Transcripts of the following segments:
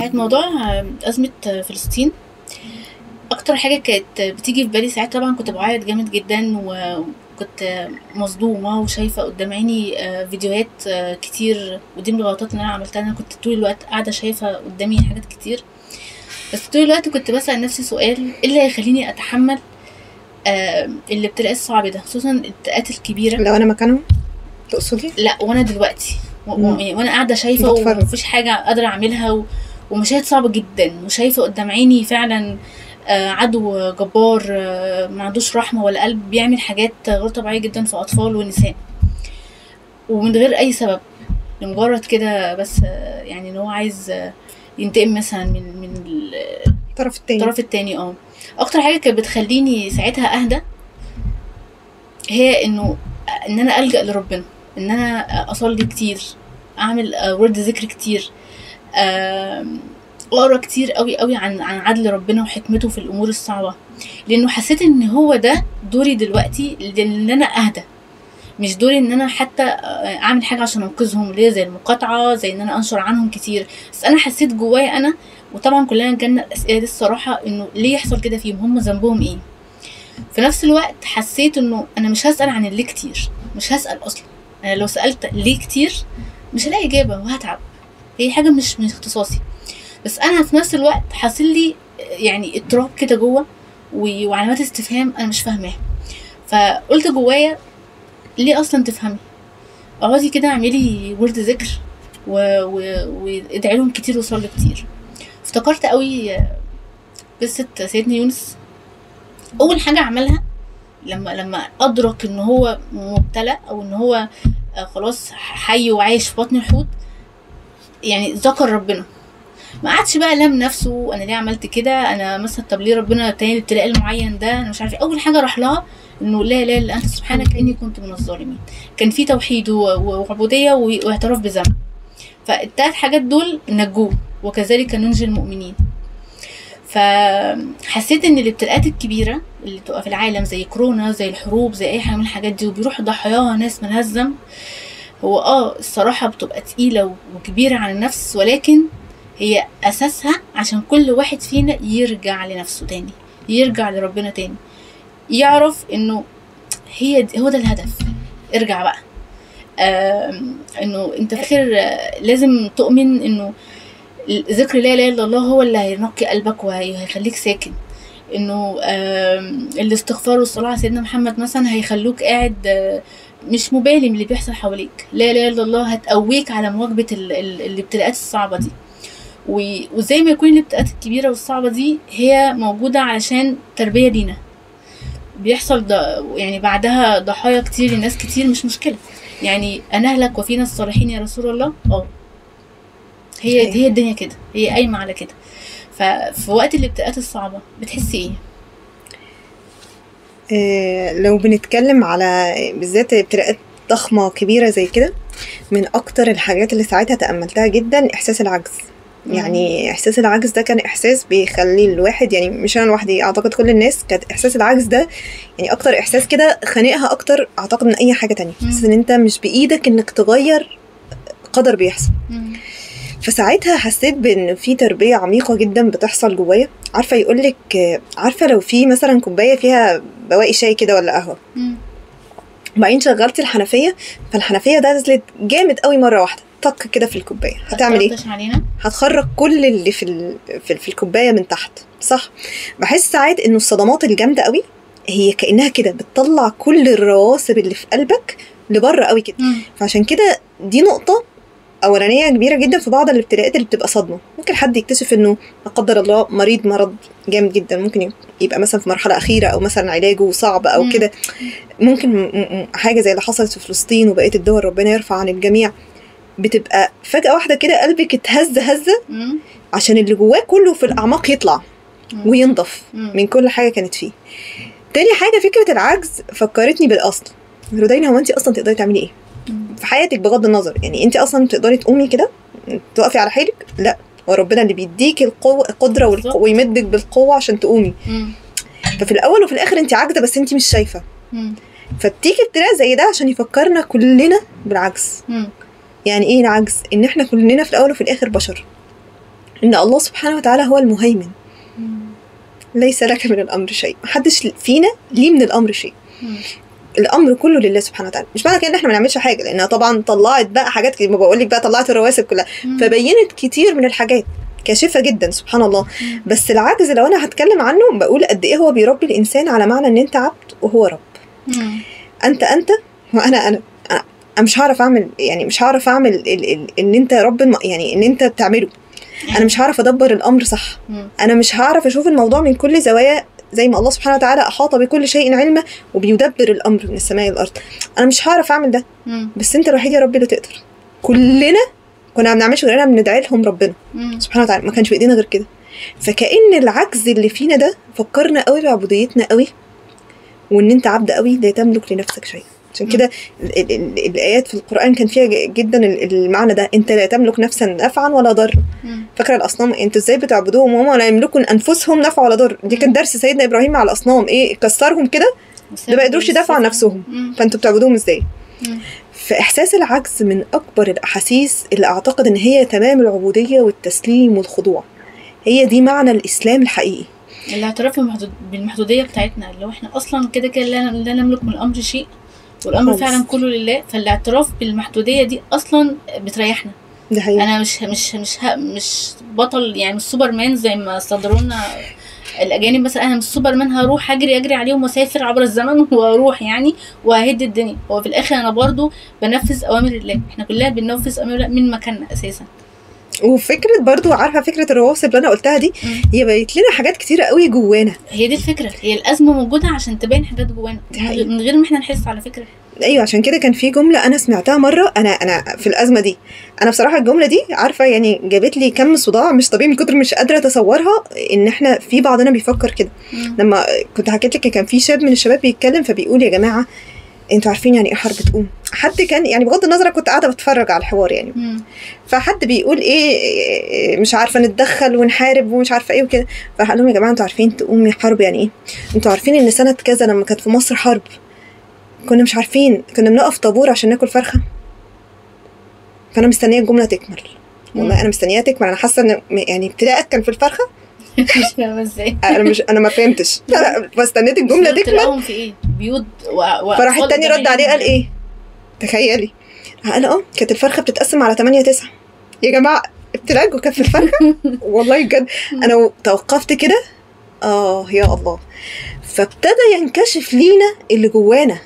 ساعة موضوع أزمة فلسطين، أكتر حاجة كانت بتيجي في بالي ساعات طبعا كنت بعيط جامد جدا، وكنت مصدومة وشايفة قدام عيني فيديوهات كتير، ودي من الغلطات اللي أنا عملتها. أنا كنت طول الوقت قاعدة شايفة قدامي حاجات كتير، بس طول الوقت كنت بسأل نفسي سؤال: ايه اللي هيخليني أتحمل الابتلاءات الصعب ده، خصوصا الابتلاءات الكبيرة. لو انا مكانهم تقصدي؟ لا، وانا دلوقتي وانا قاعده شايفه بتفرج. ومفيش حاجه قادره اعملها، ومشاهد صعبه جدا، وشايفه قدام عيني فعلا عدو جبار ما عندوش رحمه ولا قلب، بيعمل حاجات غير طبيعيه جدا في اطفال ونساء، ومن غير اي سبب، لمجرد كده بس يعني ان هو عايز ينتقم مثلا من الطرف التاني. اكتر حاجه كانت بتخليني ساعتها اهدى هي ان انا الجا لربنا، ان انا اصلي كتير، اعمل ورد ذكر كتير، اقرا كتير قوي قوي عن عدل ربنا وحكمته في الامور الصعبه، لانه حسيت ان هو ده دوري دلوقتي، ان انا اهدى، مش دوري ان انا حتى اعمل حاجه عشان انقذهم، اللي زي المقاطعه، زي ان انا انشر عنهم كتير. بس انا حسيت جوايا انا، وطبعا كلنا جالنا الاسئله دي الصراحه، انه ليه يحصل كده فيهم، هم ذنبهم ايه؟ في نفس الوقت حسيت انه انا مش هسأل عن الليه كتير، مش هسأل اصلا. انا لو سألت ليه كتير مش هلاقي اجابة وهتعب، هي حاجة مش اختصاصي. بس انا في نفس الوقت حاصل لي يعني اضطراب كده جوه، وعلامات استفهام انا مش فاهماها. فقلت جوايا: ليه اصلا تفهمي؟ اقعدي كده اعملي ورد ذكر وادعي لهم كتير وصلي كتير. افتكرت قوي قصة سيدنا يونس. اول حاجة عملها لما ادرك ان هو مبتلى، او ان هو خلاص حي وعايش في بطن الحوت، يعني ذكر ربنا، ما قعدش بقى لام نفسه انا ليه عملت كده، انا مثلا طب ليه ربنا تاني الابتلاء المعين ده، انا مش عارفه. اول حاجه راح لها انه لا اله الا انت سبحانك اني كنت من الظالمين. كان في توحيد وعبوديه واعتراف بذنب، فالتلات حاجات دول نجوه، وكذلك ننجي المؤمنين. فحسيت ان الابتلاءات الكبيره اللي تبقى في العالم، زي كورونا، زي الحروب، زي اي حاجه من الحاجات دي، وبيروح ضحاياها ناس ملهاش ذنب، هو الصراحه بتبقى تقيله وكبيره على النفس، ولكن هي اساسها عشان كل واحد فينا يرجع لنفسه تاني، يرجع لربنا تاني، يعرف انه هو ده الهدف. ارجع بقى، انه انت في الاخر لازم تؤمن انه ذكر لا اله الا الله هو اللي هينقي قلبك وهيخليك ساكن، انه الاستغفار والصلاة على سيدنا محمد مثلا هيخلوك قاعد مش مبالي من اللي بيحصل حواليك. لا اله الا الله هتقويك على مواجهة الابتلاءات الصعبة دي، وزي ما يكون الابتلاءات الكبيرة والصعبة دي هي موجودة علشان تربية لينا، بيحصل يعني بعدها ضحايا كتير لناس كتير، مش مشكلة، يعني أنهلك وفينا الصالحين يا رسول الله. هي الدنيا كده، هي قايمة على كده. ففي وقت الابتلاءات الصعبة بتحسي ايه؟ لو بنتكلم على بالذات ابتلاءات ضخمة كبيرة زي كده، من اكتر الحاجات اللي ساعتها تأملتها جدا احساس العجز. يعني احساس العجز ده كان احساس بيخلي الواحد، يعني مش انا لوحدي، اعتقد كل الناس كانت احساس العجز ده يعني اكتر احساس كده خانقها اكتر اعتقد من اي حاجة تانية. بس ان انت مش بايدك انك تغير قدر بيحصل. فساعتها حسيت بان في تربية عميقة جدا بتحصل جوايا. عارفة يقولك، عارفة لو في مثلا كوباية فيها بواقي شاي كده ولا قهوة، وبعدين شغلتي الحنفية، فالحنفية ده نزلت جامد قوي مرة واحدة طق كده في الكوباية، هتعمل ايه؟ هتخرج كل اللي في الكوباية من تحت، صح؟ بحس ساعات انه الصدمات الجامدة قوي هي كأنها كده بتطلع كل الرواسب اللي في قلبك لبره قوي كده. فعشان كده دي نقطة أولانية كبيرة جدا في بعض الابتلاءات اللي بتبقى صدمة. ممكن حد يكتشف انه لا قدر الله مرض جامد جدا، ممكن يبقى مثلا في مرحلة أخيرة، أو مثلا علاجه صعب أو كده. ممكن حاجة زي اللي حصلت في فلسطين وبقية الدول، ربنا يرفع عن الجميع، بتبقى فجأة واحدة كده قلبك اتهز هزة عشان اللي جواه كله في الأعماق يطلع وينضف من كل حاجة كانت فيه. تاني حاجة، فكرة العجز فكرتني بالأصل. رودينا، هو انت أصلا تقدري تعملي ايه في حياتك بغض النظر؟ يعني انت أصلا تقدري تقومي كده توقفي على حيلك؟ لا، وربنا اللي بيديك القدرة ويمدك بالقوة عشان تقومي. ففي الأول وفي الآخر انت عاجزة، بس انت مش شايفة. فبتيجي ابتلاء زي ده عشان يفكرنا كلنا بالعجز. يعني ايه العجز؟ ان احنا كلنا في الأول وفي الآخر بشر، ان الله سبحانه وتعالى هو المهيمن، ليس لك من الامر شيء، محدش فينا ليه من الامر شيء، الامر كله لله سبحانه وتعالى. مش معنى كده ان احنا ما نعملش حاجه، لانها طبعا طلعت بقى حاجات كتير، ما بقول لك بقى طلعت الرواسب كلها، فبينت كتير من الحاجات كاشفه جدا سبحان الله. بس العجز لو انا هتكلم عنه بقول قد ايه هو بيربي الانسان على معنى ان انت عبد وهو رب. انت وانا انا مش هعرف اعمل، يعني مش هعرف اعمل ان انت رب يعني ان انت بتعمله، انا مش هعرف ادبر الامر صح، انا مش هعرف اشوف الموضوع من كل زوايا زي ما الله سبحانه وتعالى احاط بكل شيء علما وبيدبر الامر من السماء والارض، انا مش هعرف اعمل ده. بس انت الوحيد يا رب اللي تقدر. كلنا كنا ما بنعملش غير بندعي لهم ربنا سبحانه وتعالى، ما كانش بايدينا غير كده. فكأن العجز اللي فينا ده فكرنا قوي بعبوديتنا قوي، وان انت عبد قوي لا تملك لنفسك شيء. عشان كده الآيات في القرآن كان فيها جدا المعنى ده، انت لا تملك نفسا نفعا ولا ضر. فاكرة الأصنام انتوا ازاي بتعبدوهم وهم لا يملكون أنفسهم نفع ولا ضر؟ دي كان درس سيدنا إبراهيم على الأصنام، ايه كسرهم كده ده ما يقدروش يدافعوا عن نفسهم، فانتوا بتعبدوهم ازاي؟ فإحساس العجز من أكبر الأحاسيس اللي أعتقد إن هي تمام العبودية والتسليم والخضوع، هي دي معنى الإسلام الحقيقي، الاعتراف بالمحدودية بتاعتنا، اللي هو احنا أصلا كده كده لا نملك من الأمر شيء والأمر فعلا كله لله. فالاعتراف بالمحدودية دي أصلا بتريحنا. ده حقيقي. أنا مش بطل، يعني مش سوبرمان زي ما صدرونا الأجانب مثلا. أنا مش سوبرمان هروح أجري عليهم وأسافر عبر الزمن وأروح يعني وأهد الدنيا. هو في الآخر أنا برضو بنفذ أوامر الله، احنا كلها بننفذ أوامر الله من مكاننا أساسا. وفكرة برضو عارفة فكرة الرواسب اللي أنا قلتها دي، هي بقت لنا حاجات كتيرة قوي جوانا. هي دي الفكرة، هي الأزمة موجودة عشان تبين حاجات جوانا من غير ما احنا نحس على فكرة. ايوه عشان كده كان في جمله انا سمعتها مره، انا في الازمه دي، انا بصراحه الجمله دي عارفه يعني جابت لي كم صداع مش طبيعي من كتر مش قادره اتصورها، ان احنا في بعضنا بيفكر كده. لما كنت حكيت لك كان في شاب من الشباب بيتكلم فبيقول يا جماعه انتوا عارفين يعني ايه حرب تقوم؟ حد كان يعني بغض النظر كنت قاعده بتفرج على الحوار يعني، فحد بيقول ايه مش عارفه نتدخل ونحارب ومش عارفه ايه وكده، فقال لهم يا جماعه انتوا عارفين تقوم حرب يعني ايه؟ انتوا عارفين ان سنه كذا لما كانت في مصر حرب كنا مش عارفين، كنا بنقف طابور عشان ناكل فرخه. فانا مستنيه الجمله تكمل، والله انا مستنياها تكمل، انا حاسه ان يعني ابتداءك كان في الفرخه. مش فاهمه ازاي، انا ما فهمتش، لا واستنيت الجمله تكمل. في ايه بيوت فراح التاني رد عليه قال ايه، تخيلي قال كانت الفرخه بتتقسم على 8-9. يا جماعه ابتلاءكم كانت في الفرخه. والله بجد انا توقفت كده، يا الله. فابتدى ينكشف لينا اللي جوانا.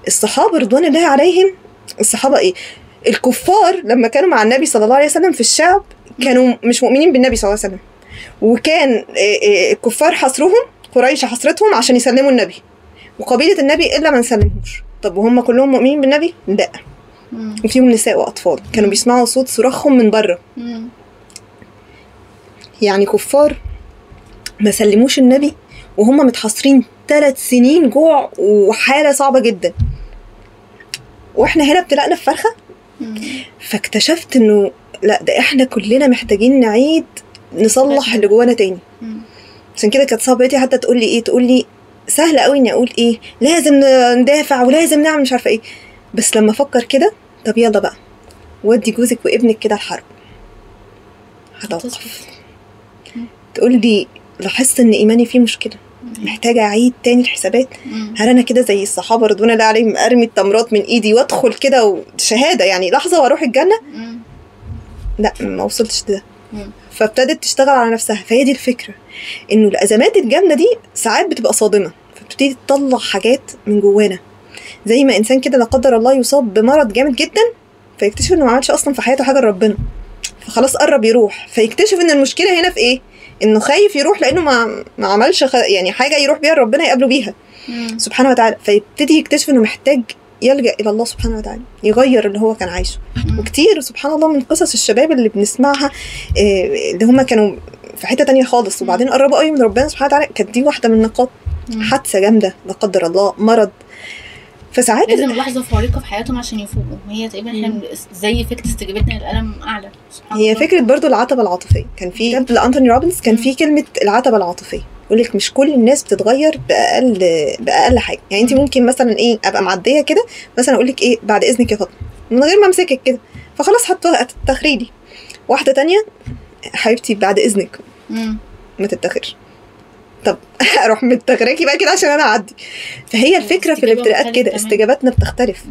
الصحابه رضوان الله عليهم، الصحابه ايه، الكفار لما كانوا مع النبي صلى الله عليه وسلم في الشعب كانوا مش مؤمنين بالنبي صلى الله عليه وسلم، وكان الكفار حصرهم، قريش حصرتهم عشان يسلموا النبي، وقبيله النبي الا ما نسلمهوش. طب وهم كلهم مؤمنين بالنبي؟ لا، وفيهم نساء واطفال كانوا بيسمعوا صوت صراخهم من بره. يعني كفار ما سلموش النبي وهم متحصرين 3 سنين جوع وحاله صعبه جدا، واحنا هنا ابتلقنا في فرخه. فاكتشفت انه لا، ده احنا كلنا محتاجين نعيد نصلح اللي جوانا تاني. عشان كده كانت صاحبتي حتى تقول لي ايه، تقول لي سهله قوي اني اقول ايه لازم ندافع ولازم نعمل مش عارفه ايه، بس لما افكر كده طب يلا بقى ودي جوزك وابنك كده الحرب، هتوقف. تقول لي لاحظت ان ايماني فيه مشكله، محتاجه اعيد تاني الحسابات. هل انا كده زي الصحابه رضوان الله عليهم ارمي التمرات من ايدي وادخل كده وشهاده يعني لحظه واروح الجنه؟ لا، ما وصلتش ده. فابتدت تشتغل على نفسها. فهي دي الفكره، انه الازمات الجامده دي ساعات بتبقى صادمه، فبتبتدي تطلع حاجات من جوانا. زي ما انسان كده لا قدر الله يصاب بمرض جامد جدا فيكتشف انه ما عملش اصلا في حياته حاجه لربنا، فخلاص قرب يروح، فيكتشف ان المشكله هنا في ايه، انه خايف يروح لانه ما عملش يعني حاجه يروح بيها ربنا يقابله بيها سبحانه وتعالى. فيبتدي يكتشف انه محتاج يلجأ الى الله سبحانه وتعالى يغير اللي هو كان عايشه. وكتير سبحان الله من قصص الشباب اللي بنسمعها اللي هم كانوا في حته تانية خالص وبعدين قربوا قوي من ربنا سبحانه وتعالى، كانت دي واحده من النقاط. حادثه جامده لا قدر الله، مرض، فساعات لازم لحظه فارقه في حياتهم عشان يفوقوا. هي تقريبا احنا زي فكره استجابتنا للالم اعلى. هي فكره برضو العتبه العاطفيه. كان في كتاب لأنتوني روبنز كان في كلمه العتبه العاطفيه، يقول لك مش كل الناس بتتغير باقل حاجه. يعني انت ممكن مثلا ايه ابقى معديه كده مثلا اقول لك ايه بعد اذنك يا فاطمه من غير ما امسكك كده، فخلاص هتتخريلي. واحده تانية حبيبتي بعد اذنك ما تتاخرش. طب اروح متغراكي بقى كده عشان انا اعدي. فهي الفكره في الابتلاءات كده، استجاباتنا بتختلف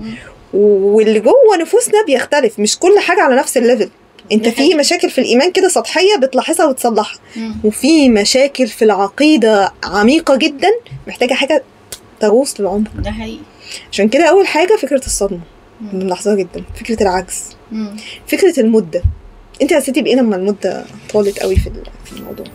واللي جوه نفوسنا بيختلف، مش كل حاجه على نفس الليفل. انت في مشاكل في الايمان كده سطحيه بتلاحظها وتصلحها، وفي مشاكل في العقيده عميقه جدا محتاجه حاجه تغوص للعمق. ده حقيقي. عشان كده اول حاجه فكره الصدمه بنلاحظها جدا، فكره العجز، فكره المده. انت حسيتي بايه لما المده طالت قوي في الموضوع؟